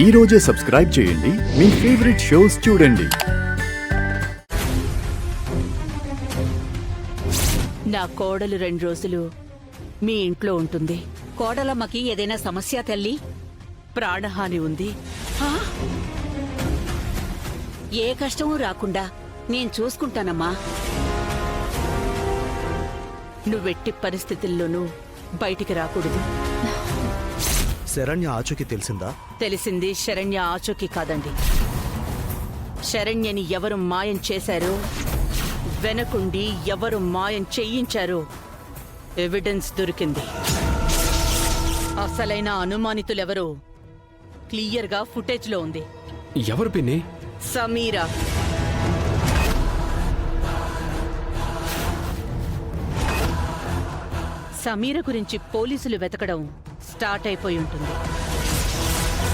ఈ రోజే సబ్స్క్రైబ్ చేయండి, మీ ఫేవరెట్ షోస్ చూడండి. నా కోడలు 2 రోజులు మీ ఇంట్లో ఉంటుంది. కోడలమ్మకి ఏదైనా సమస్య తల్లి? ప్రాణహాని ఉంది. ఏ కష్టమూ రాకుండా నేను చూసుకుంటానమ్మా. నువ్వెట్టి పరిస్థితుల్లోనూ బయటికి రాకూడదు. శరణ్య ఆచూకీ తెలిసిందా? తెలిసింది శరణ్య ఆచూకీ కాదండి. శరణ్యని ఎవరు మాయం చేశారో, వెనకుండి ఎవరు మాయం చేయించారో ఎవిడెన్స్ దొరికింది. అసలైన అనుమానితులెవరో క్లియర్గా ఫుటేజ్లో ఉంది. ఎవరు పిన్ని? సమీరా. సమీర గురించి పోలీసులు వెతకడం స్టార్ట్ అయిపోయి ఉంటుంది.